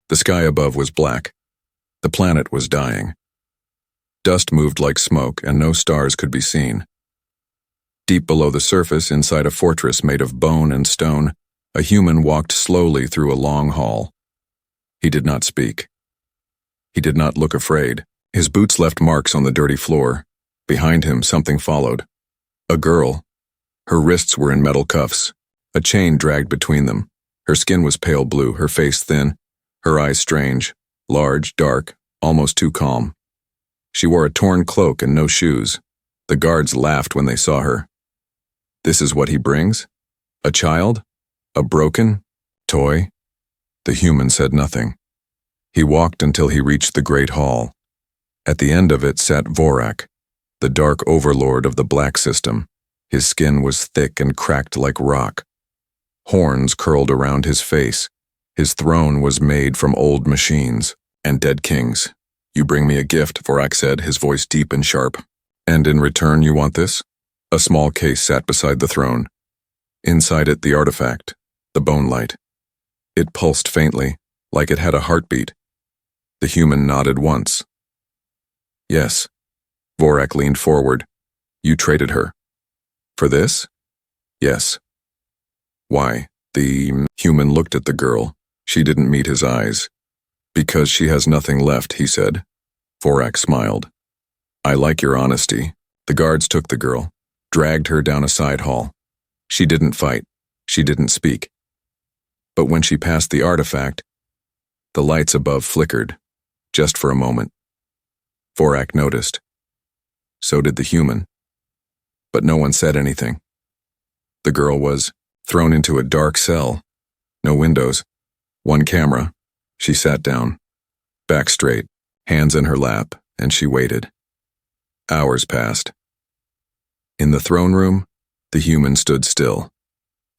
The sky above was black. The planet was dying. Dust moved like smoke, and no stars could be seen. Deep below the surface, inside a fortress made of bone and stone, a human walked slowly through a long hall. He did not speak. He did not look afraid. His boots left marks on the dirty floor. Behind him, something followed. A girl. Her wrists were in metal cuffs. A chain dragged between them. Her skin was pale blue, her face thin, her eyes strange, large, dark, almost too calm. She wore a torn cloak and no shoes. The guards laughed when they saw her. This is what he brings? A child? A broken toy? The human said nothing. He walked until he reached the great hall. At the end of it sat Vorak, the dark overlord of the Black System. His skin was thick and cracked like rock. Horns curled around his face. His throne was made from old machines and dead kings. You bring me a gift, Vorak said, his voice deep and sharp. And in return you want this? A small case sat beside the throne. Inside it the artifact, the bone light. It pulsed faintly, like it had a heartbeat. The human nodded once. Yes. Vorak leaned forward. You traded her. For this? Yes. Why? The human looked at the girl. She didn't meet his eyes. Because she has nothing left, he said. Vorak smiled. I like your honesty. The guards took the girl, dragged her down a side hall. She didn't fight. She didn't speak. But when she passed the artifact, the lights above flickered, just for a moment. Vorak noticed. So did the human. But no one said anything. The girl was thrown into a dark cell. No windows. One camera. She sat down, back straight, hands in her lap, and she waited. Hours passed. In the throne room, the human stood still.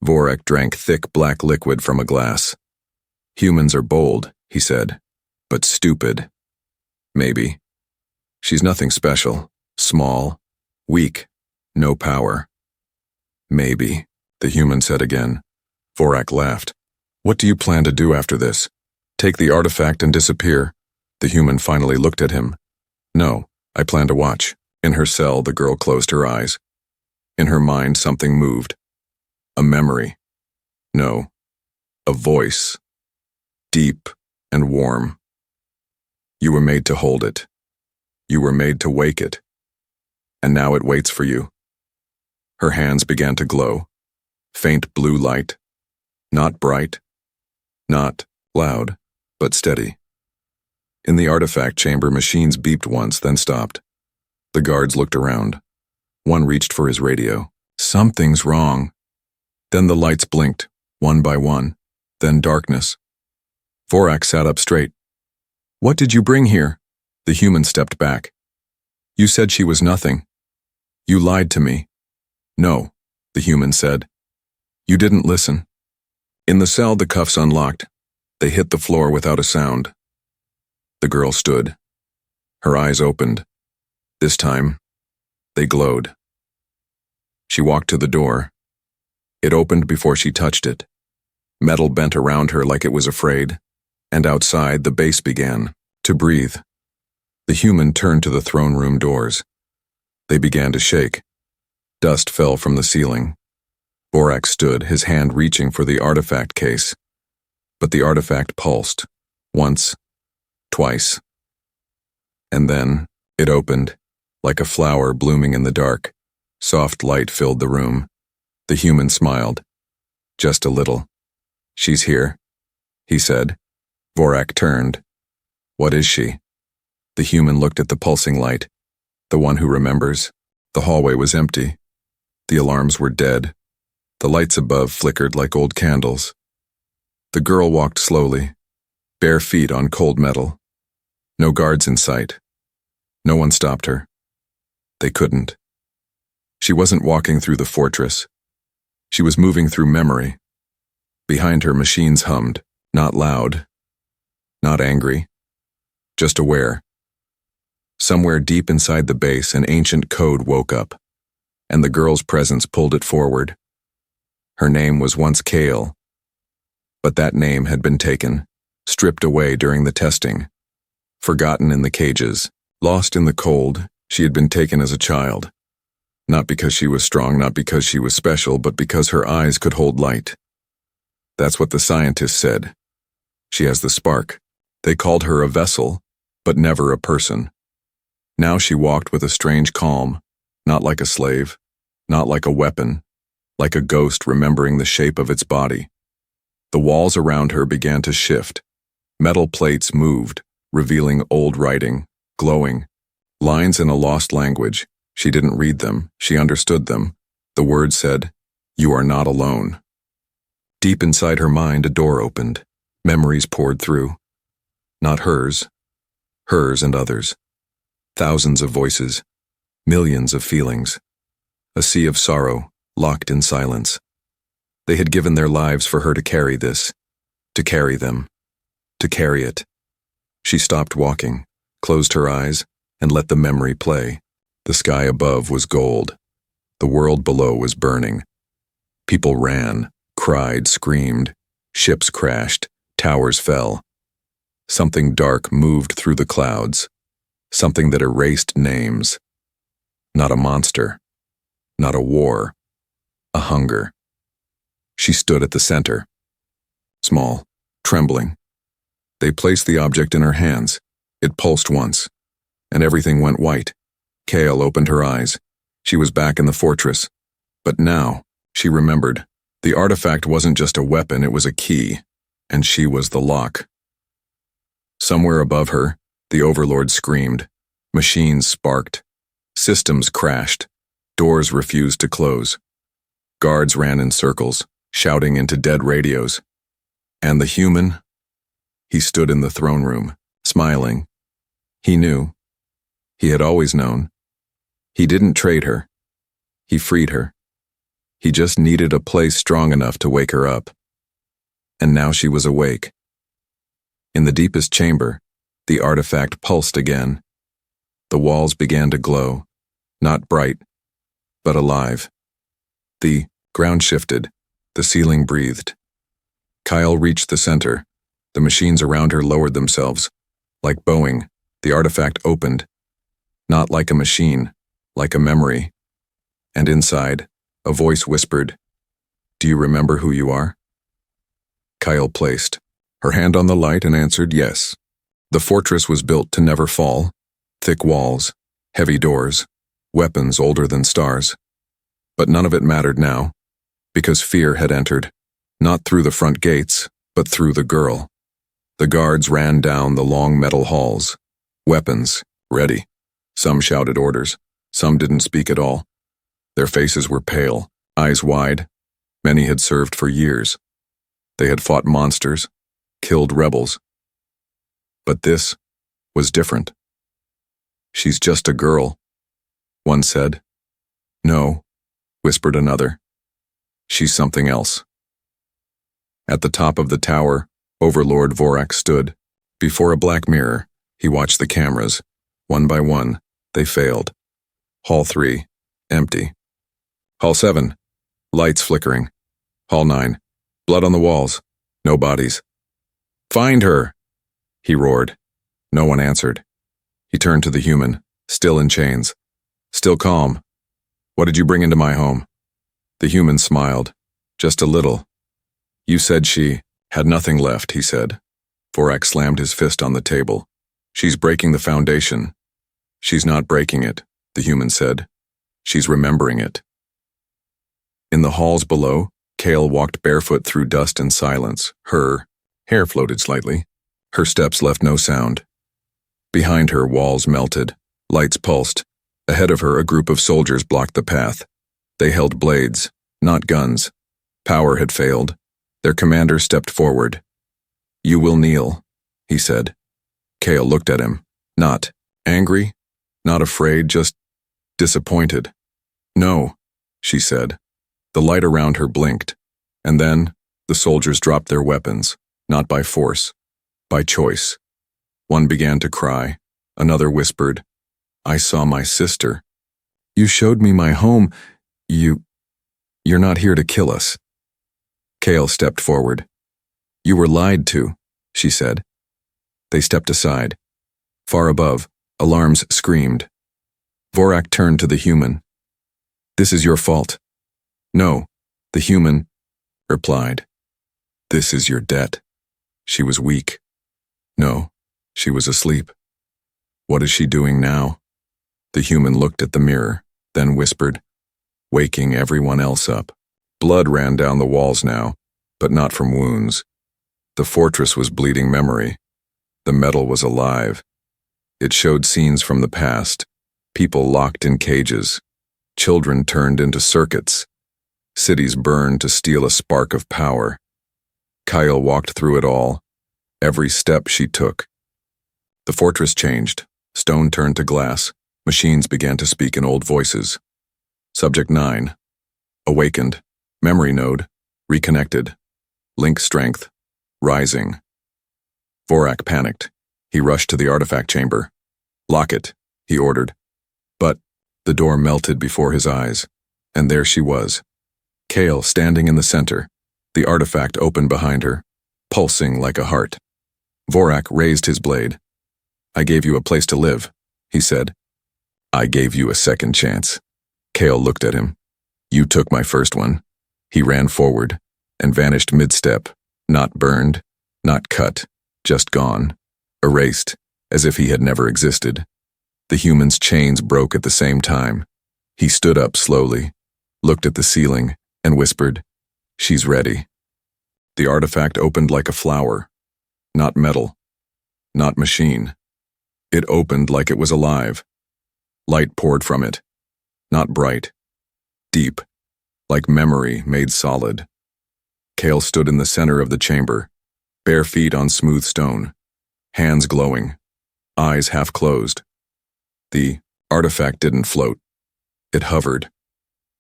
Vorak drank thick black liquid from a glass. Humans are bold, he said, but stupid. Maybe. She's nothing special, small, weak, no power. Maybe, the human said again. Vorak laughed. What do you plan to do after this? Take the artifact and disappear? The human finally looked at him. No, I plan to watch. In her cell, the girl closed her eyes. In her mind, something moved. A memory. No, a voice. Deep and warm. You were made to hold it. You were made to wake it. And now it waits for you. Her hands began to glow. Faint blue light. Not bright. Not loud, but steady. In the artifact chamber, machines beeped once, then stopped. The guards looked around. One reached for his radio. Something's wrong. Then the lights blinked, one by one. Then darkness. Vorak sat up straight. What did you bring here? The human stepped back. You said she was nothing. You lied to me. No, the human said. You didn't listen. In the cell, the cuffs unlocked. They hit the floor without a sound. The girl stood. Her eyes opened. This time, they glowed. She walked to the door. It opened before she touched it. Metal bent around her like it was afraid, and outside the base began to breathe. The human turned to the throne room doors. They began to shake. Dust fell from the ceiling. Vorak stood, his hand reaching for the artifact case. But the artifact pulsed. Once. Twice. And then it opened, like a flower blooming in the dark. Soft light filled the room. The human smiled. Just a little. She's here, he said. Vorak turned. What is she? The human looked at the pulsing light. The one who remembers. The hallway was empty. The alarms were dead. The lights above flickered like old candles. The girl walked slowly, bare feet on cold metal. No guards in sight. No one stopped her. They couldn't. She wasn't walking through the fortress. She was moving through memory. Behind her, machines hummed, not loud, not angry, just aware. Somewhere deep inside the base, an ancient code woke up, and the girl's presence pulled it forward. Her name was once Kale, but that name had been taken. stripped away during the testing, forgotten in the cages, lost in the cold. She had been taken as a child. Not because she was strong, not because she was special, but because her eyes could hold light. That's what the scientists said. She has the spark. They called her a vessel, but never a person. Now she walked with a strange calm, not like a slave, not like a weapon, like a ghost remembering the shape of its body. The walls around her began to shift. Metal plates moved, revealing old writing, glowing. Lines in a lost language. She didn't read them, she understood them. The words said, "You are not alone." Deep inside her mind, a door opened. Memories poured through. Not hers and others. Thousands of voices, millions of feelings. A sea of sorrow, locked in silence. They had given their lives for her to carry this, to carry them, to carry it. She stopped walking, closed her eyes, and let the memory play. The sky above was gold. The world below was burning. People ran, cried, screamed. Ships crashed, towers fell. Something dark moved through the clouds. Something that erased names. Not a monster. Not a war. A hunger. She stood at the center. Small, trembling. They placed the object in her hands. It pulsed once, and everything went white. Kale opened her eyes. She was back in the fortress. But now, she remembered, the artifact wasn't just a weapon, it was a key, and she was the lock. Somewhere above her, the Overlord screamed. Machines sparked. Systems crashed. Doors refused to close. Guards ran in circles, shouting into dead radios. And the human? He stood in the throne room, smiling. He knew. He had always known. He didn't trade her. He freed her. He just needed a place strong enough to wake her up. And now she was awake. In the deepest chamber, the artifact pulsed again. The walls began to glow, not bright, but alive. The ground shifted, the ceiling breathed. Kyle reached the center. The machines around her lowered themselves. Like Boeing, the artifact opened. Not like a machine, like a memory. And inside, a voice whispered, "Do you remember who you are?" Kyle placed her hand on the light and answered yes. The fortress was built to never fall. Thick walls, heavy doors, weapons older than stars. But none of it mattered now, because fear had entered, not through the front gates, but through the girl. The guards ran down the long metal halls, weapons ready. Some shouted orders, some didn't speak at all. Their faces were pale, eyes wide. Many had served for years. They had fought monsters, killed rebels. But this was different. "She's just a girl," one said. "No," whispered another. "She's something else." At the top of the tower, Overlord Vorak stood. Before a black mirror, he watched the cameras. One by one, they failed. Hall 3, empty. Hall 7, lights flickering. Hall 9, blood on the walls, no bodies. "Find her!" he roared. No one answered. He turned to the human, still in chains, still calm. "What did you bring into my home?" The human smiled, just a little. "You said she had nothing left," he said. Vorak slammed his fist on the table. "She's breaking the foundation." "She's not breaking it," the human said. "She's remembering it." In the halls below, Kale walked barefoot through dust and silence. Her hair floated slightly. Her steps left no sound. Behind her, walls melted. Lights pulsed. Ahead of her, a group of soldiers blocked the path. They held blades, not guns. Power had failed. Their commander stepped forward. "You will kneel," he said. Kale looked at him. Not angry, not afraid, just disappointed. "No," she said. The light around her blinked, and then the soldiers dropped their weapons, not by force, by choice. One began to cry. Another whispered, "I saw my sister. You showed me my home. You're not here to kill us." Kale stepped forward. "You were lied to," she said. They stepped aside. Far above, alarms screamed. Vorak turned to the human. "This is your fault." "No," the human replied. "This is your debt." She was weak. No, she was asleep. What is she doing now? The human looked at the mirror, then whispered, waking everyone else up. Blood ran down the walls now, but not from wounds. The fortress was bleeding memory. The metal was alive. It showed scenes from the past, people locked in cages, children turned into circuits, cities burned to steal a spark of power. Kyle walked through it all, every step she took. The fortress changed. Stone turned to glass. Machines began to speak in old voices. Subject 9. Awakened. Memory node. Reconnected. Link strength. Rising. Vorak panicked. He rushed to the artifact chamber. "Lock it," he ordered. But the door melted before his eyes, and there she was. Kale standing in the center. The artifact opened behind her, pulsing like a heart. Vorak raised his blade. "I gave you a place to live," he said. "I gave you a second chance." Kale looked at him. "You took my first one." He ran forward and vanished mid-step, not burned, not cut, just gone, erased, as if he had never existed. The human's chains broke at the same time. He stood up slowly, looked at the ceiling, and whispered, "She's ready." The artifact opened like a flower. Not metal. Not machine. It opened like it was alive. Light poured from it. Not bright. Deep. Like memory made solid. Kale stood in the center of the chamber, bare feet on smooth stone, hands glowing, eyes half closed. The artifact didn't float. It hovered,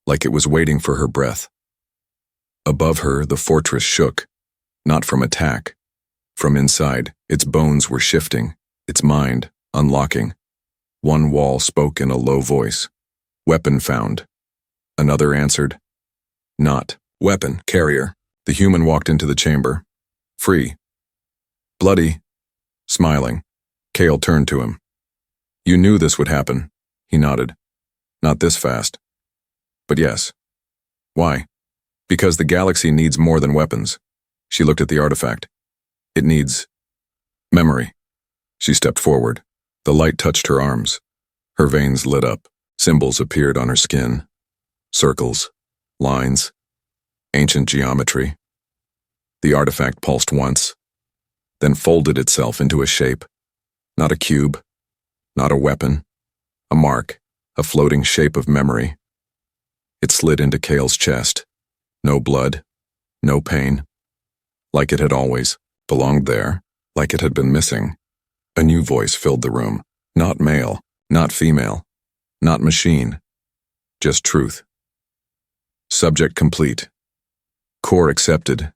like it was waiting for her breath. Above her, the fortress shook, not from attack. From inside, its bones were shifting, its mind unlocking. One wall spoke in a low voice. "Weapon found." Another answered, "Not. Weapon, carrier." The human walked into the chamber. "Free." "Bloody." Smiling, Kale turned to him. "You knew this would happen." He nodded. "Not this fast." "But yes." "Why?" "Because the galaxy needs more than weapons." She looked at the artifact. "It needs memory." She stepped forward. The light touched her arms. Her veins lit up. Symbols appeared on her skin. Circles, lines, ancient geometry. The artifact pulsed once, then folded itself into a shape. Not a cube, not a weapon, a mark, a floating shape of memory. It slid into Kale's chest. No blood, no pain. Like it had always belonged there, like it had been missing. A new voice filled the room. Not male, not female, not machine. Just truth. Subject complete. Core accepted.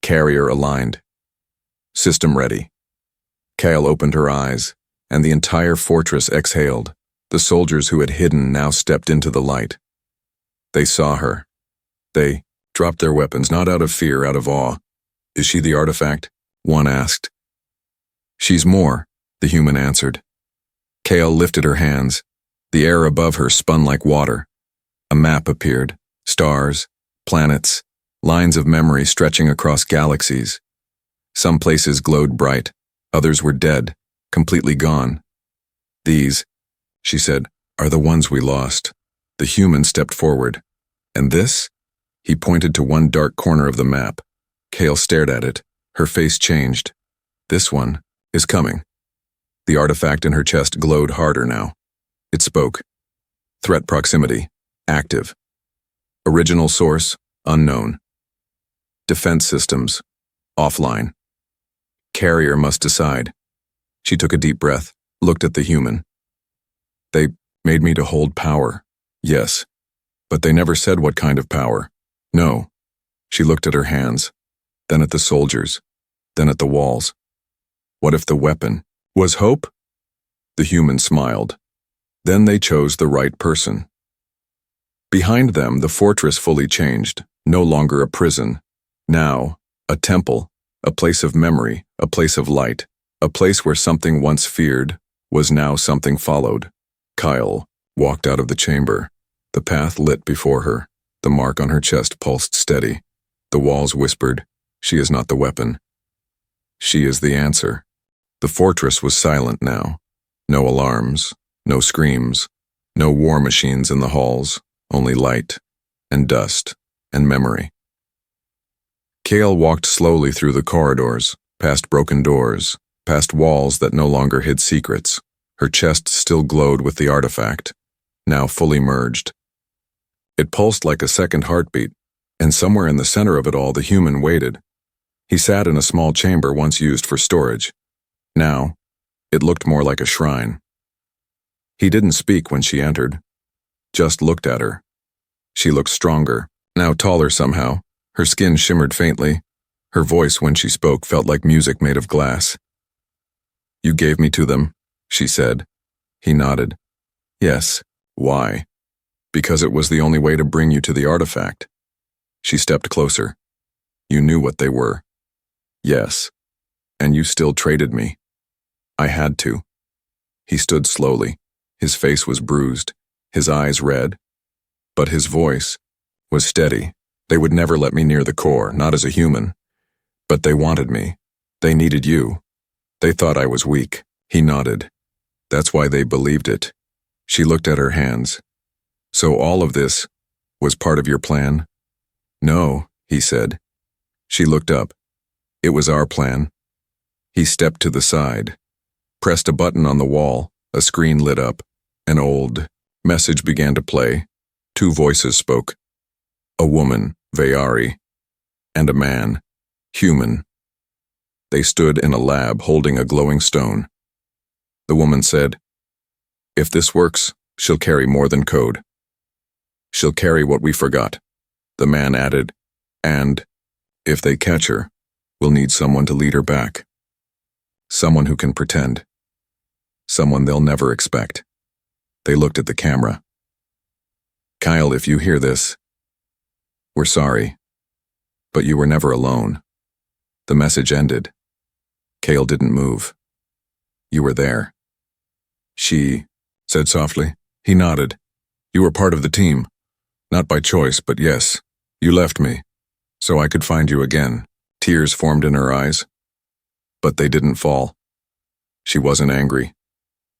Carrier aligned. System ready. Kale opened her eyes, and the entire fortress exhaled. The soldiers who had hidden now stepped into the light. They saw her. They dropped their weapons, not out of fear, out of awe. "Is she the artifact?" one asked. "She's more," the human answered. Kale lifted her hands. The air above her spun like water. A map appeared. Stars, planets, lines of memory stretching across galaxies. Some places glowed bright. Others were dead, completely gone. "These," she said, "are the ones we lost." The human stepped forward. "And this?" He pointed to one dark corner of the map. Kale stared at it. Her face changed. "This one is coming." The artifact in her chest glowed harder now. It spoke. Threat proximity, active. Original source, unknown. Defense systems, offline. Carrier must decide. She took a deep breath, looked at the human. "They made me to hold power." "Yes, but they never said what kind of power." "No." She looked at her hands, then at the soldiers, then at the walls. What if the weapon was hope? The human smiled. Then they chose the right person. Behind them, the fortress fully changed, no longer a prison. Now, a temple, a place of memory, a place of light, A place where something once feared was now something followed. Kyle walked out of the chamber. The path lit before her. The mark on her chest pulsed steady. The walls whispered, "She is not the weapon. She is the answer." The fortress was silent now. No alarms, no screams, no war machines in the halls, only light and dust and memory. Kale walked slowly through the corridors, past broken doors, past walls that no longer hid secrets. Her chest still glowed with the artifact, now fully merged. It pulsed like a second heartbeat, and somewhere in the center of it all the human waited. He sat in a small chamber once used for storage. Now, it looked more like a shrine. He didn't speak when she entered, just looked at her. She looked stronger, now taller somehow. Her skin shimmered faintly. Her voice when she spoke felt like music made of glass. "You gave me to them," she said. He nodded. "Yes. Why?" "Because it was the only way to bring you to the artifact." She stepped closer. "You knew what they were." "Yes. And you still traded me." "I had to." He stood slowly. His face was bruised, his eyes red. But his voice was steady. "They would never let me near the core, not as a human. But they wanted me. They needed you. They thought I was weak." He nodded. "That's why they believed it." She looked at her hands. "So all of this was part of your plan?" "No," he said. She looked up. "It was our plan." He stepped to the side, pressed a button on the wall. A screen lit up. An old message began to play. Two voices spoke. A woman, Vayari, and a man, human. They stood in a lab holding a glowing stone. The woman said, "If this works, she'll carry more than code. She'll carry what we forgot." The man added, "And, if they catch her, we'll need someone to lead her back. Someone who can pretend. Someone they'll never expect." They looked at the camera. "Kyle, if you hear this, we're sorry. But you were never alone." The message ended. Kale didn't move. "You were there." She said softly. He nodded. "You were part of the team. Not by choice, but yes. You left me, so I could find you again." Tears formed in her eyes. But they didn't fall. She wasn't angry.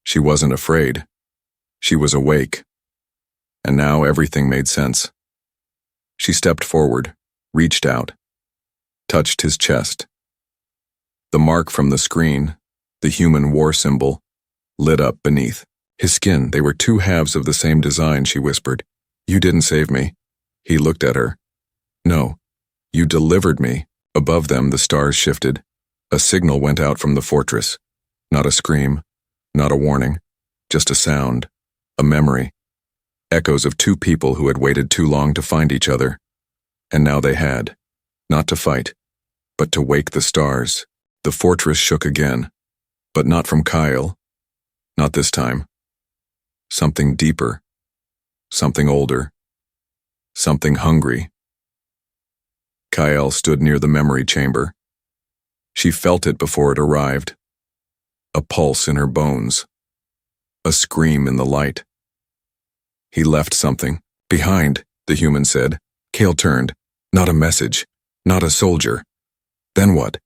She wasn't afraid. She was awake. And now everything made sense. She stepped forward, reached out, touched his chest. The mark from the screen, the human war symbol, lit up beneath. His skin, they were two halves of the same design, she whispered. "You didn't save me." He looked at her. "No, you delivered me." Above them, the stars shifted. A signal went out from the fortress. Not a scream, not a warning, just a sound, a memory. Echoes of two people who had waited too long to find each other. And now they had, not to fight, but to wake the stars. The fortress shook again, but not from Kyle. Not this time. Something deeper, something older, something hungry. Kyle stood near the memory chamber. She felt it before it arrived. A pulse in her bones. A scream in the light. He left something. "Behind," the human said. Kale turned. Not a message. Not a soldier. Then what?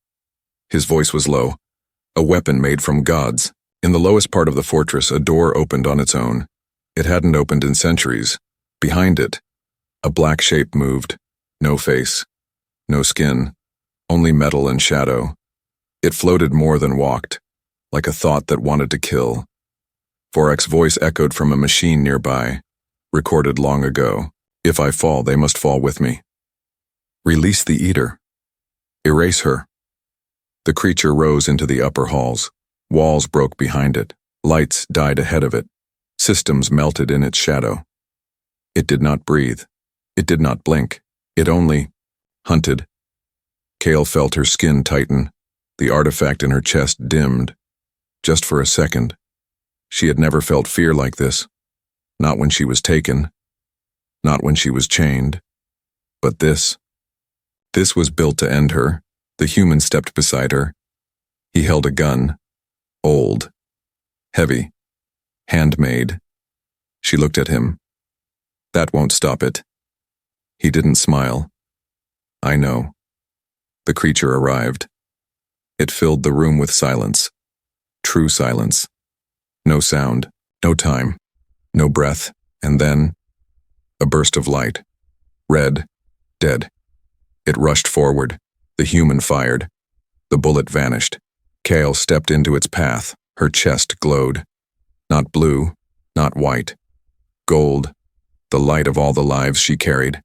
His voice was low. A weapon made from gods. In the lowest part of the fortress, a door opened on its own. It hadn't opened in centuries. Behind it, a black shape moved. No face. No skin. Only metal and shadow. It floated more than walked, like a thought that wanted to kill. Vorak's voice echoed from a machine nearby, recorded long ago. "If I fall, they must fall with me. Release the eater. Erase her." The creature rose into the upper halls. Walls broke behind it. Lights died ahead of it. Systems melted in its shadow. It did not breathe. It did not blink. It only hunted. Kale felt her skin tighten. The artifact in her chest dimmed. Just for a second. She had never felt fear like this. Not when she was taken. Not when she was chained. But this was built to end her. The human stepped beside her. He held a gun, Old. Heavy. Handmade. She looked at him. That won't stop it. He didn't smile. I know. The creature arrived. It filled the room with silence. True silence. No sound, no time, no breath, and then a burst of light. Red, dead. It rushed forward. The human fired. The bullet vanished. Kale stepped into its path. Her chest glowed. Not blue, not white. Gold, the light of all the lives she carried.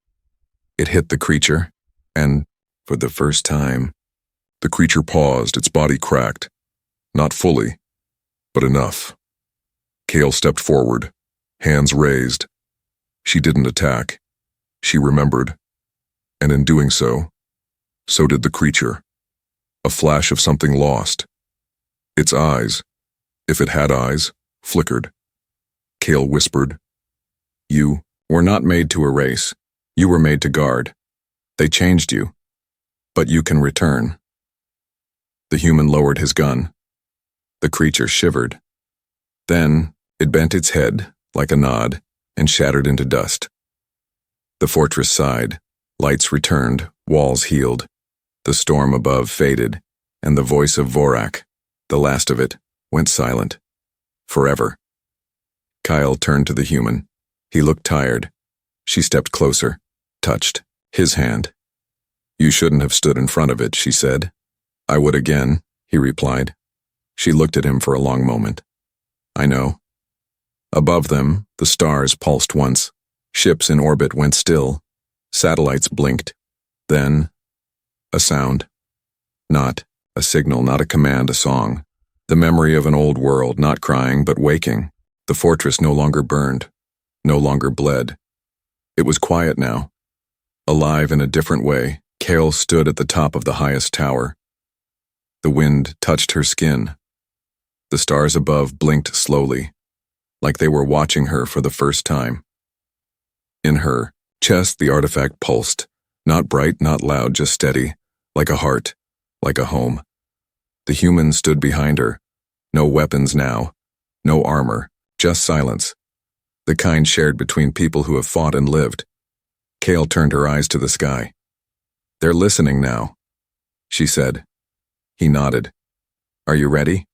It hit the creature, and, for the first time, the creature paused, its body cracked. Not fully, but enough. Kale stepped forward, hands raised. She didn't attack. She remembered. And in doing so, so did the creature. A flash of something lost. Its eyes, if it had eyes, flickered. Kale whispered, "You were not made to erase. You were made to guard. They changed you. But you can return." The human lowered his gun. The creature shivered. Then it bent its head, like a nod, and shattered into dust. The fortress sighed. Lights returned, walls healed. The storm above faded, and the voice of Vorak, the last of it, went silent. Forever. Kyle turned to the human. He looked tired. She stepped closer, touched his hand. "You shouldn't have stood in front of it," she said. "I would again," he replied. She looked at him for a long moment. "I know." Above them, the stars pulsed once. Ships in orbit went still. Satellites blinked. Then, a sound. Not a signal, not a command, a song. The memory of an old world, not crying but waking. The fortress no longer burned, no longer bled. It was quiet now. Alive in a different way, Kale stood at the top of the highest tower. The wind touched her skin. The stars above blinked slowly, like they were watching her for the first time. In her chest, the artifact pulsed, not bright, not loud, just steady, like a heart, like a home. The human stood behind her. No weapons now, no armor, just silence. The kind shared between people who have fought and lived. Kale turned her eyes to the sky. "They're listening now," she said. He nodded. "Are you ready?"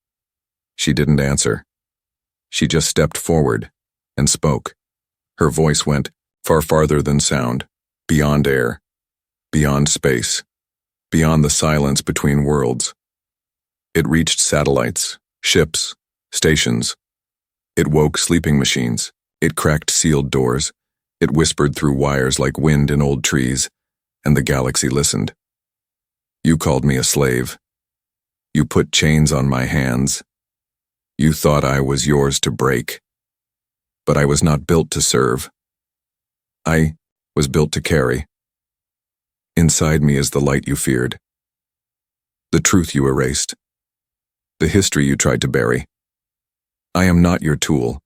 She didn't answer. She just stepped forward and spoke. Her voice went far farther than sound, beyond air, beyond space, beyond the silence between worlds. It reached satellites, ships, stations. It woke sleeping machines. It cracked sealed doors. It whispered through wires like wind in old trees, and the galaxy listened. "You called me a slave. You put chains on my hands. You thought I was yours to break. But I was not built to serve. I was built to carry. Inside me is the light you feared, the truth you erased, the history you tried to bury. I am not your tool.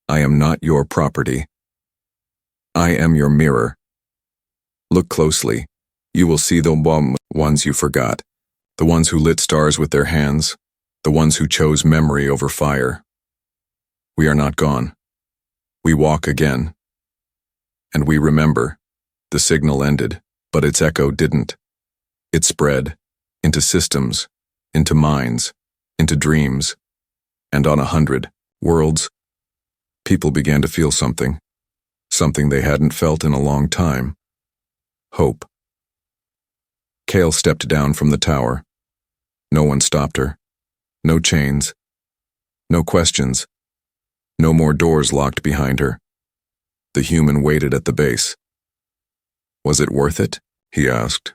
I am not your property. I am your mirror. Look closely. You will see the ones you forgot, the ones who lit stars with their hands, the ones who chose memory over fire. We are not gone. We walk again. And we remember. The signal ended, but its echo didn't. It spread into systems, into minds, into dreams, and on 100 worlds, people began to feel something they hadn't felt in a long time. Hope. Kale stepped down from the tower. No one stopped her. No chains. No questions. No more doors locked behind her. The human waited at the base. "Was it worth it?" he asked.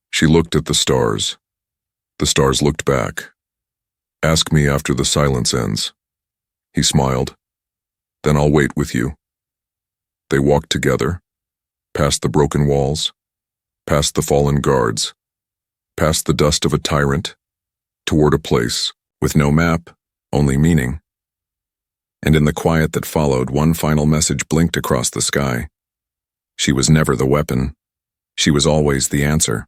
She looked at the stars. The stars looked back. "Ask me after the silence ends." He smiled. "Then I'll wait with you." They walked together, past the broken walls, past the fallen guards, past the dust of a tyrant, toward a place with no map, only meaning. And in the quiet that followed, one final message blinked across the sky. She was never the weapon. She was always the answer.